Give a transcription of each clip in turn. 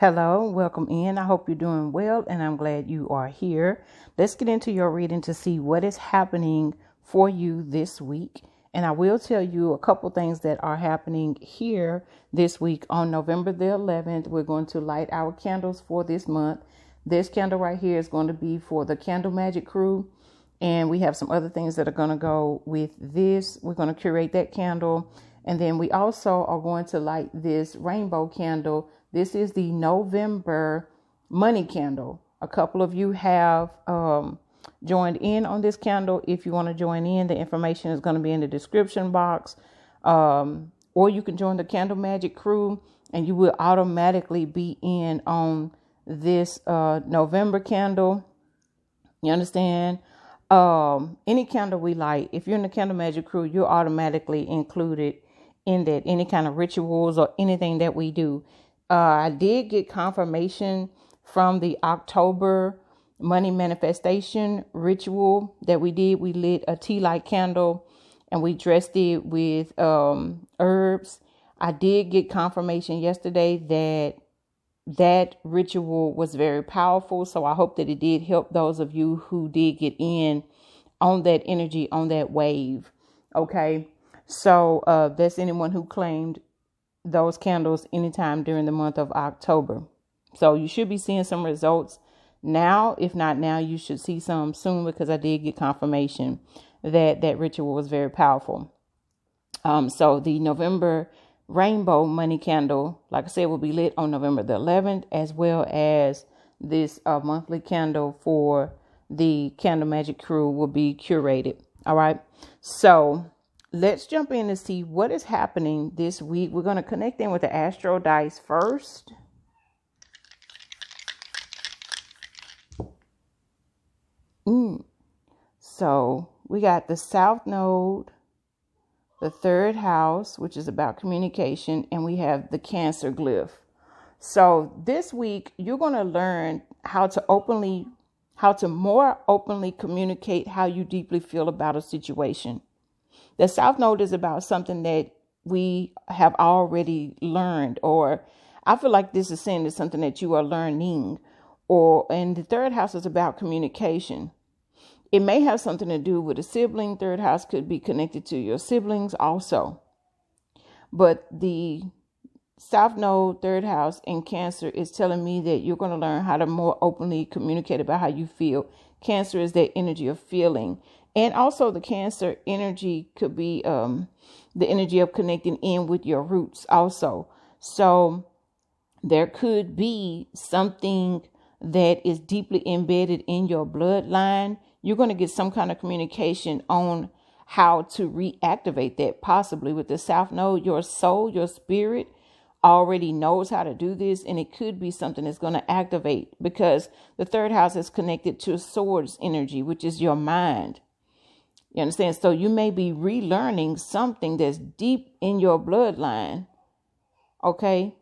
Hello, welcome in. I hope you're doing well, and I'm glad you are here. Let's get into your reading to see what is happening for you this week. And I will tell you a couple things that are happening here this week. On November the 11th, we're going to light our candles for this month. This candle right here is going to be for the Candle Magic crew. And we have some other things that are going to go with this. We're going to curate that candle. And then we also are going to light this rainbow candle. This is the November money candle. A couple of you have joined in on this candle. If you want to join in, the information is going to be in the description box. Or you can join the Candle Magic crew and you will automatically be in on this November candle. You understand? Any candle we light, if you're in the Candle Magic crew, you're automatically included in that, any kind of rituals or anything that we do. I did get confirmation from the October money manifestation ritual that we did. We lit a tea light candle and we dressed it with herbs. I did get confirmation yesterday that ritual was very powerful. So I hope that it did help those of you who did get in on that energy, on that wave. Okay. So that's anyone who claimed those candles anytime during the month of October. So you should be seeing some results now. If not now, you should see some soon, because I did get confirmation that ritual was very powerful. So the November rainbow money candle, like I said, will be lit on November the 11th, as well as this monthly candle for the Candle Magic crew will be curated. All right. So let's jump in and see what is happening this week. We're going to connect in with the Astro Dice first. So we got the South Node, the third house, which is about communication, and we have the Cancer glyph. So this week, you're going to learn how to more openly communicate how you deeply feel about a situation. The South Node is about something that we have already learned, or I feel like this is saying it's something that you are learning, and the third house is about communication. It may have something to do with a sibling. Third house could be connected to your siblings also. But the South Node, third house, and Cancer is telling me that you're going to learn how to more openly communicate about how you feel. Cancer is that energy of feeling. And also the Cancer energy could be the energy of connecting in with your roots also. So there could be something that is deeply embedded in your bloodline. You're going to get some kind of communication on how to reactivate that, possibly with the South Node. Your soul, your spirit already knows how to do this, and it could be something that's going to activate, because the third house is connected to Swords energy, which is your mind. You understand? So you may be relearning something that's deep in your bloodline. Okay.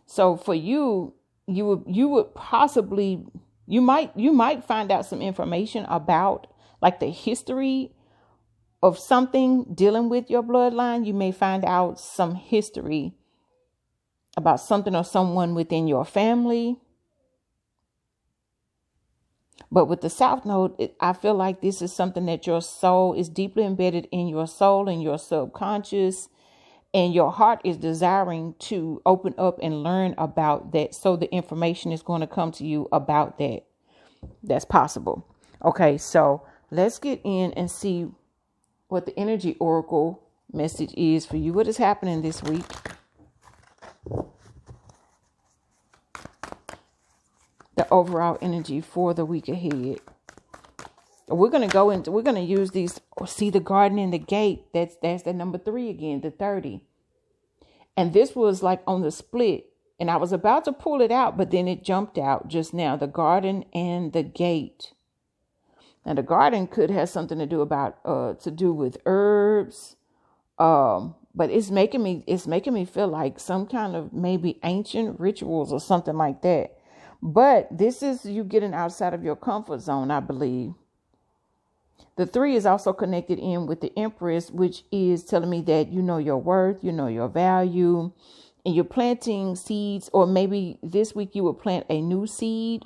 So for you, you would possibly, you might find out some information about like the history of something dealing with your bloodline. You may find out some history about something or someone within your family. But with the South Node, I feel like this is something that your soul is deeply embedded in your soul and your subconscious, and your heart is desiring to open up and learn about that. So the information is going to come to you about that. That's possible. Okay, so let's get in and see what the energy oracle message is for you. What is happening this week? The overall energy for the week ahead. We're going to use these. See the garden and the gate. That's the number 3 again, the 30. And this was like on the split, and I was about to pull it out, but then it jumped out just now. The garden and the gate. Now the garden could have something to do with herbs. But it's making me feel like some kind of maybe ancient rituals or something like that. But this is you getting outside of your comfort zone, I believe. The 3 is also connected in with the Empress, which is telling me that you know your worth, you know your value, and you're planting seeds, or maybe this week you will plant a new seed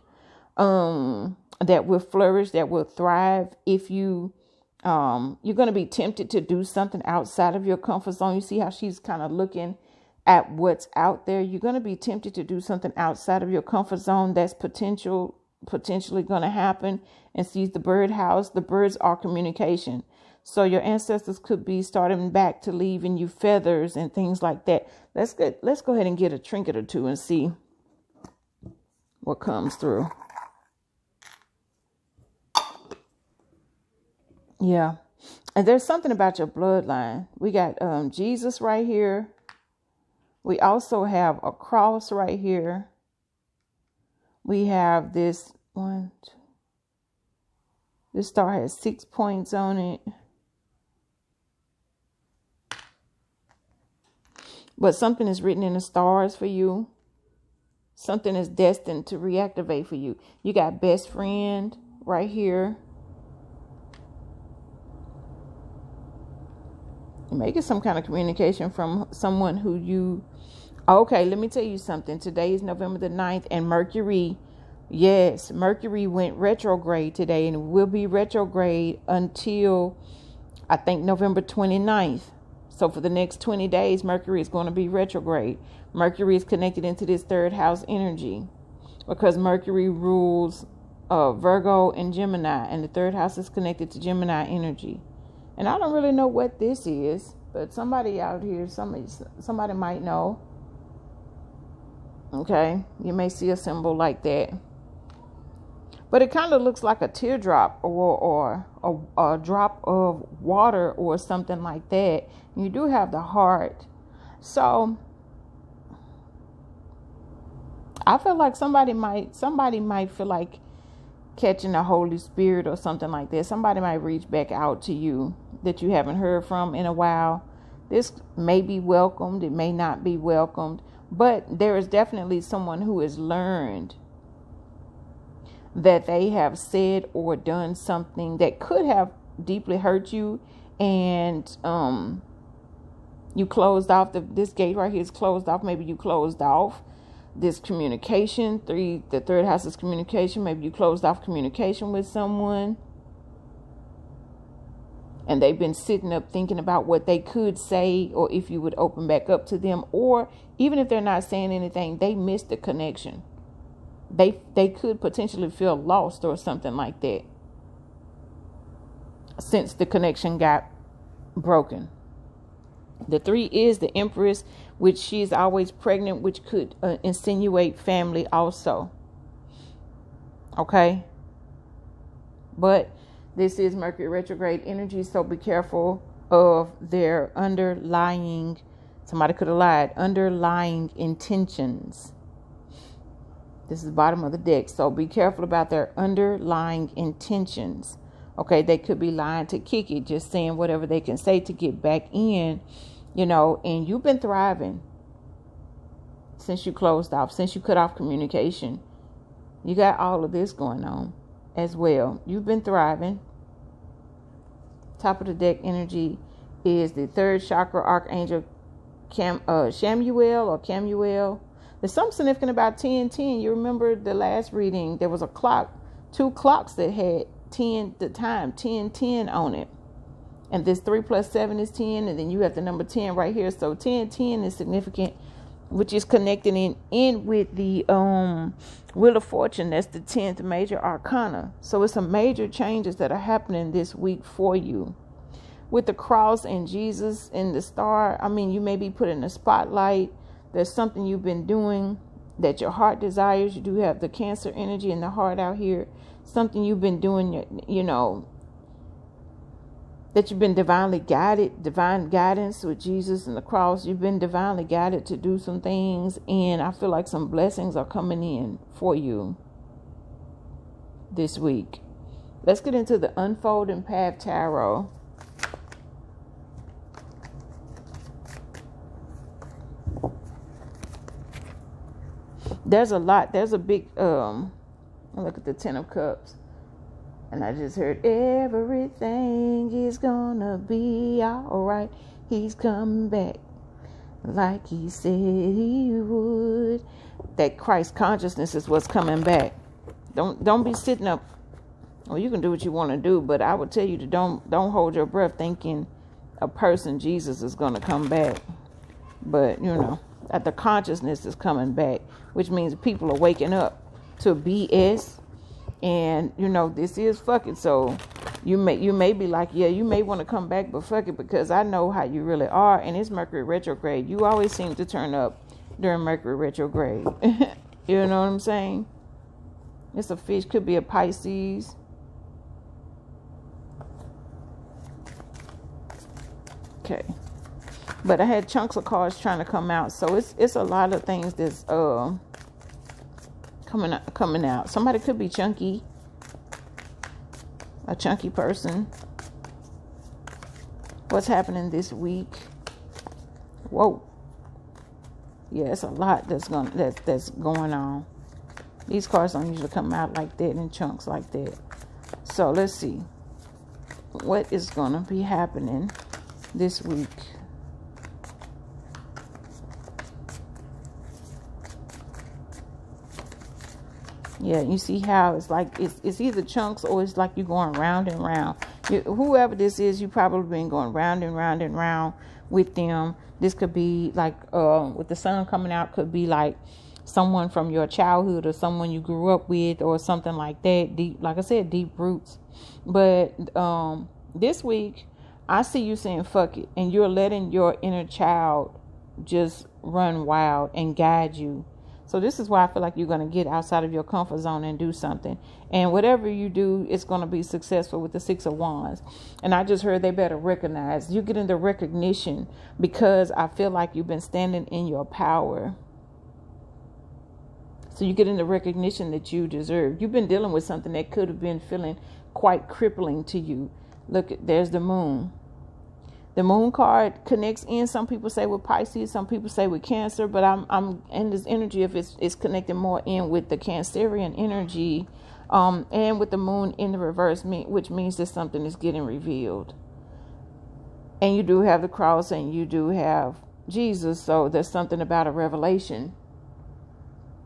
that will flourish, that will thrive. If you're going to be tempted to do something outside of your comfort zone. You see how she's kind of looking at what's out there. You're going to be tempted to do something outside of your comfort zone that's potentially going to happen. And sees the bird house. The birds are communication. So your ancestors could be starting back to leaving you feathers and things like that. Let's go ahead and get a trinket or two and see what comes through. Yeah. And there's something about your bloodline. We got Jesus right here. We also have a cross right here. We have this one. This star has 6 points on it. But something is written in the stars for you. Something is destined to reactivate for you. You got best friend right here. You may get some kind of communication from someone who you... Okay, let me tell you something. Today is November the 9th, and Mercury went retrograde today, and will be retrograde until, I think, November 29th. So for the next 20 days, Mercury is going to be retrograde. Mercury is connected into this third house energy because Mercury rules Virgo and Gemini, and the third house is connected to Gemini energy. And I don't really know what this is, but somebody out here, somebody might know. Okay, you may see a symbol like that. But it kind of looks like a teardrop or a drop of water or something like that. You do have the heart. So I feel like somebody might feel like catching the Holy Spirit or something like that. Somebody might reach back out to you that you haven't heard from in a while. This may be welcomed. It may not be welcomed. But there is definitely someone who has learned that they have said or done something that could have deeply hurt you, and you closed off this gate right here is closed off. Maybe you closed off this communication. The third house is communication. Maybe you closed off communication with someone, and they've been sitting up thinking about what they could say, or if you would open back up to them, or even if they're not saying anything, they missed the connection. They could potentially feel lost or something like that since the connection got broken. The 3 is the Empress, which she is always pregnant, which could insinuate family also. Okay. But this is Mercury retrograde energy, so be careful of their underlying, somebody could have lied, underlying intentions. This is the bottom of the deck. So be careful about their underlying intentions. Okay, they could be lying to kick it, just saying whatever they can say to get back in, and you've been thriving since you closed off, since you cut off communication. You got all of this going on as well. You've been thriving. Top of the deck energy is the third chakra archangel, Shamuel or Camuel. There's something significant about 10:10. You remember the last reading, there was a clock, 2 clocks that had 10:10 on it. And this 3 + 7 is 10. And then you have the number 10 right here. So 10:10 is significant, which is connecting in with the Wheel of Fortune. That's the 10th major arcana. So it's some major changes that are happening this week for you. With the cross and Jesus and the star, you may be put in the spotlight. There's something you've been doing that your heart desires. You do have the Cancer energy in the heart out here. Something you've been doing, that you've been divinely guided, divine guidance with Jesus and the cross. You've been divinely guided to do some things, and I feel like some blessings are coming in for you this week. Let's get into the Unfolding Path Tarot. There's a lot. There's a big, look at the 10 of Cups. And I just heard, everything is gonna be all right. He's coming back. like he said he would. That Christ consciousness is what's coming back. Don't be sitting up. Well, you can do what you want to do, but I would tell you to don't hold your breath thinking a person, Jesus, is going to come back. But, that the consciousness is coming back, which means people are waking up to BS. And, this is fuck it. So you may be like, yeah, you may want to come back, but fuck it, because I know how you really are. And it's Mercury retrograde. You always seem to turn up during Mercury retrograde. You know what I'm saying? It's a fish, could be a Pisces. Okay. But I had chunks of cards trying to come out. So it's a lot of things that's coming out. Somebody could be chunky. A chunky person. What's happening this week? Whoa. Yeah, it's a lot that's going on. These cards don't usually come out like that in chunks like that. So let's see. What is going to be happening this week? Yeah, you see how it's like it's either chunks or it's like you're going round and round. Whoever this is, you probably been going round and round and round with them. This could be like with the sun coming out, could be like someone from your childhood or someone you grew up with or something like that. Deep, like I said, deep roots. But this week, I see you saying fuck it, and you're letting your inner child just run wild and guide you. So this is why I feel like you're going to get outside of your comfort zone and do something. And whatever you do, it's going to be successful with the Six of Wands. And I just heard they better recognize. You get into recognition because I feel like you've been standing in your power. So you get into recognition that you deserve. You've been dealing with something that could have been feeling quite crippling to you. Look, there's the moon. The moon card connects in. Some people say with Pisces, some people say with Cancer, but I'm in this energy if it's connecting more in with the Cancerian energy, and with the moon in the reverse, which means that something is getting revealed. And you do have the cross, and you do have Jesus, so there's something about a revelation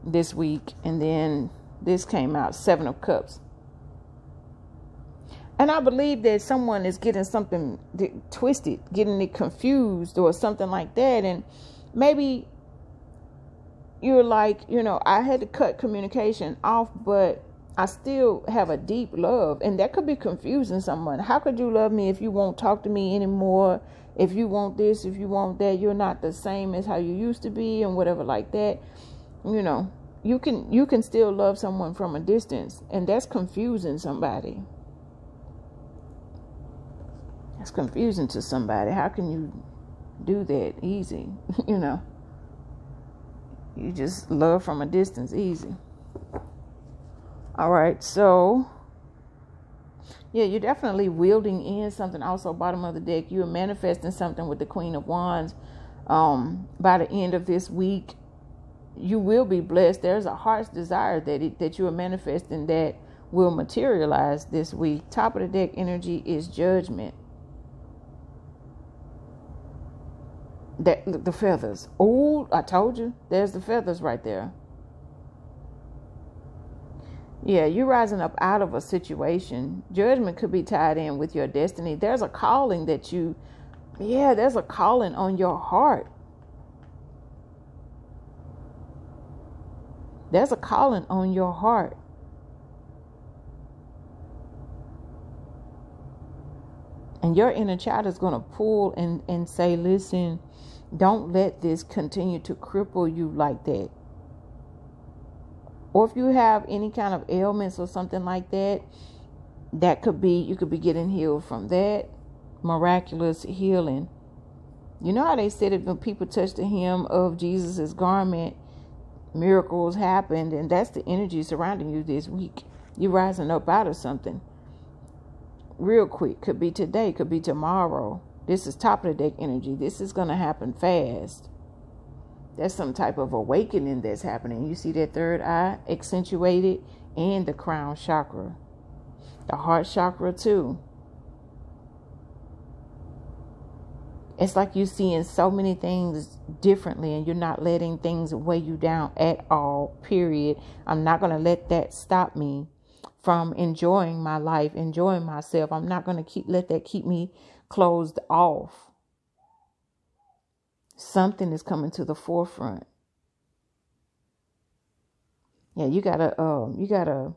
this week. And then this came out, Seven of Cups. And I believe that someone is getting something twisted, getting it confused or something like that. And maybe you're like, I had to cut communication off, but I still have a deep love. And that could be confusing someone. How could you love me if you won't talk to me anymore? If you want this, if you want that, you're not the same as how you used to be and whatever like that. You can still love someone from a distance, and that's confusing somebody. It's confusing to somebody. How can you do that easy? You just love from a distance easy. All right. So, yeah, you're definitely wielding in something. Also, bottom of the deck, you're manifesting something with the Queen of Wands. By the end of this week, you will be blessed. There's a heart's desire that you are manifesting that will materialize this week. Top of the deck energy is Judgment. The feathers. Oh, I told you. There's the feathers right there. Yeah, you're rising up out of a situation. Judgment could be tied in with your destiny. There's a calling there's a calling on your heart. There's a calling on your heart. And your inner child is going to pull and say, listen, don't let this continue to cripple you like that. Or if you have any kind of ailments or something like that, you could be getting healed from that. Miraculous healing. You know how they said it when people touched the hem of Jesus's garment, miracles happened, and that's the energy surrounding you this week. You're rising up out of something real quick. Could be today, could be tomorrow. This is top of the deck energy. This is going to happen fast. That's some type of awakening that's happening. You see that third eye accentuated, and the crown chakra, the heart chakra too. It's like you're seeing so many things differently, and you're not letting things weigh you down at all, period. I'm not going to let that stop me from enjoying my life, enjoying myself. I'm not going to let that keep me closed off. Something is coming to the forefront. Yeah, you got a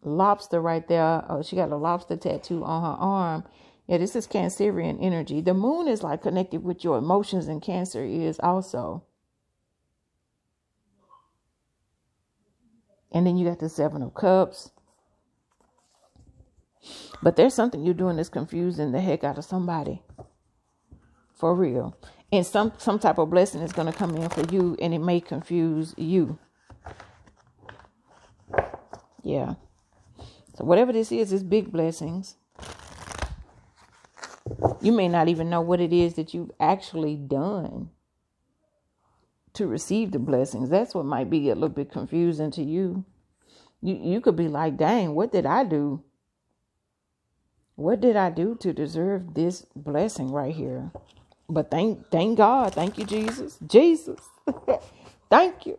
lobster right there. Oh, she got a lobster tattoo on her arm. Yeah, this is Cancerian energy. The moon is like connected with your emotions, and Cancer is also. And then you got the 7 of Cups. But there's something you're doing that's confusing the heck out of somebody. For real. And some type of blessing is going to come in for you, and it may confuse you. Yeah. So whatever this is big blessings. You may not even know what it is that you've actually done to receive the blessings. That's what might be a little bit confusing to you. You could be like, dang, what did I do? What did I do to deserve this blessing right here? But thank God. Thank you, Jesus. Jesus. Thank you.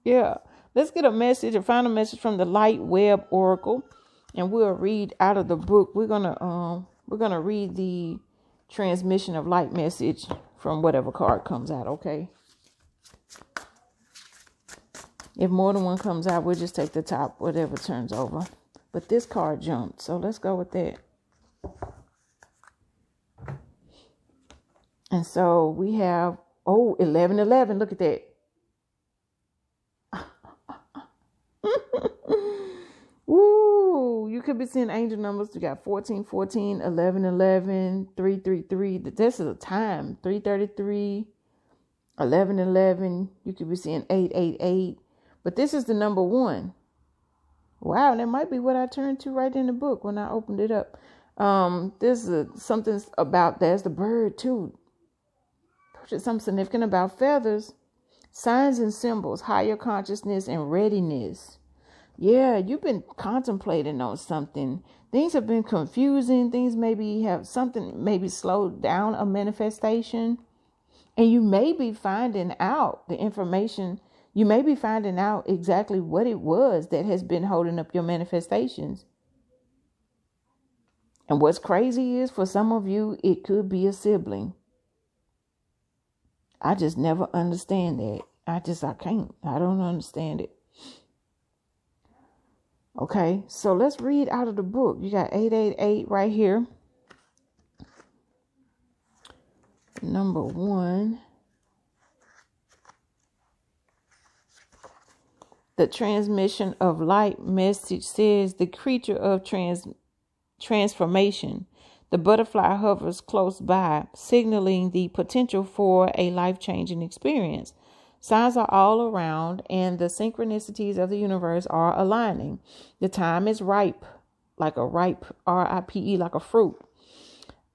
Yeah. Let's get a final message from the Light Web Oracle, and we'll read out of the book. We're gonna read the transmission of light message from whatever card comes out. Okay. If more than one comes out, we'll just take the top, whatever turns over. But this card jumped, so let's go with that. And so we have 1111. Look at that. Woo, you could be seeing angel numbers. You got 1414, 1111, 333. This is a time. 333, 1111. You could be seeing 888. But this is the number 1. Wow, that might be what I turned to right in the book when I opened it up. This is something about, there's the bird too. Something significant about feathers, signs and symbols, higher consciousness and readiness. Yeah, you've been contemplating on something. Things have been confusing. Things maybe slowed down a manifestation. And you may be finding out the information. You may be finding out exactly what it was that has been holding up your manifestations. And what's crazy is, for some of you, it could be a sibling. I just never understand that. I can't. I don't understand it. Okay, so let's read out of the book. You got 888 right here. Number 1. The transmission of light message says the creature of transformation. The butterfly hovers close by, signaling the potential for a life-changing experience. Signs are all around, and the synchronicities of the universe are aligning. The time is ripe, like a ripe, R-I-P-E, like a fruit.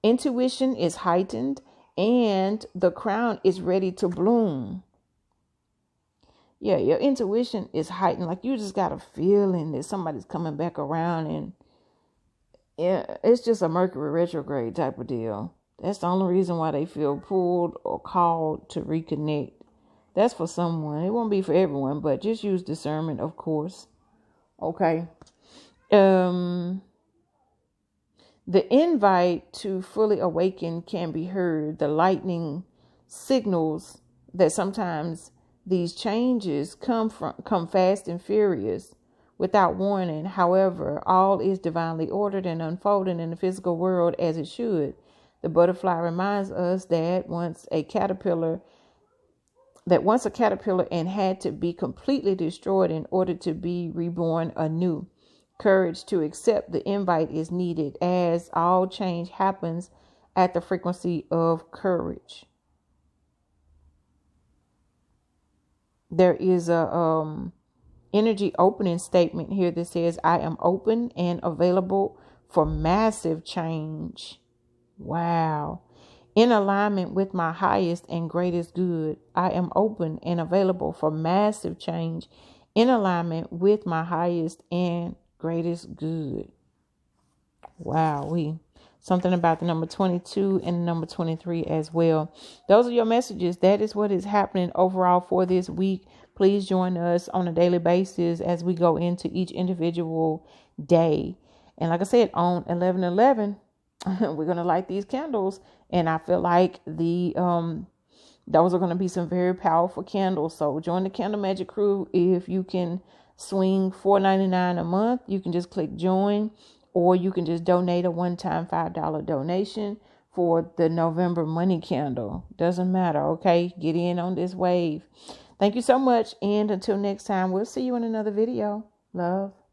Intuition is heightened, and the crown is ready to bloom. Yeah, your intuition is heightened. Like you just got a feeling that somebody's coming back around, and yeah, it's just a Mercury retrograde type of deal. That's the only reason why they feel pulled or called to reconnect. That's for someone. It won't be for everyone, but just use discernment, of course. Okay. The invite to fully awaken can be heard. The lightning signals that sometimes these changes come fast and furious without warning. However, all is divinely ordered and unfolding in the physical world as it should. The butterfly reminds us that once a caterpillar and had to be completely destroyed in order to be reborn anew. Courage to accept the invite is needed, as all change happens at the frequency of courage. There is a energy opening statement here that says, I am open and available for massive change. Wow. In alignment with my highest and greatest good, I am open and available for massive change. In alignment with my highest and greatest good. Wow. something about the number 22 and the number 23 as well. Those are your messages. That is what is happening overall for this week. Please join us on a daily basis as we go into each individual day. And like I said, on 11/11, we're going to light these candles. And I feel like those are going to be some very powerful candles. So join the Candle Magic crew. If you can swing $4.99 a month, you can just click join, or you can just donate a one-time $5 donation for the November money candle. Doesn't matter. Okay. Get in on this wave. Thank you so much. And until next time, we'll see you in another video. Love.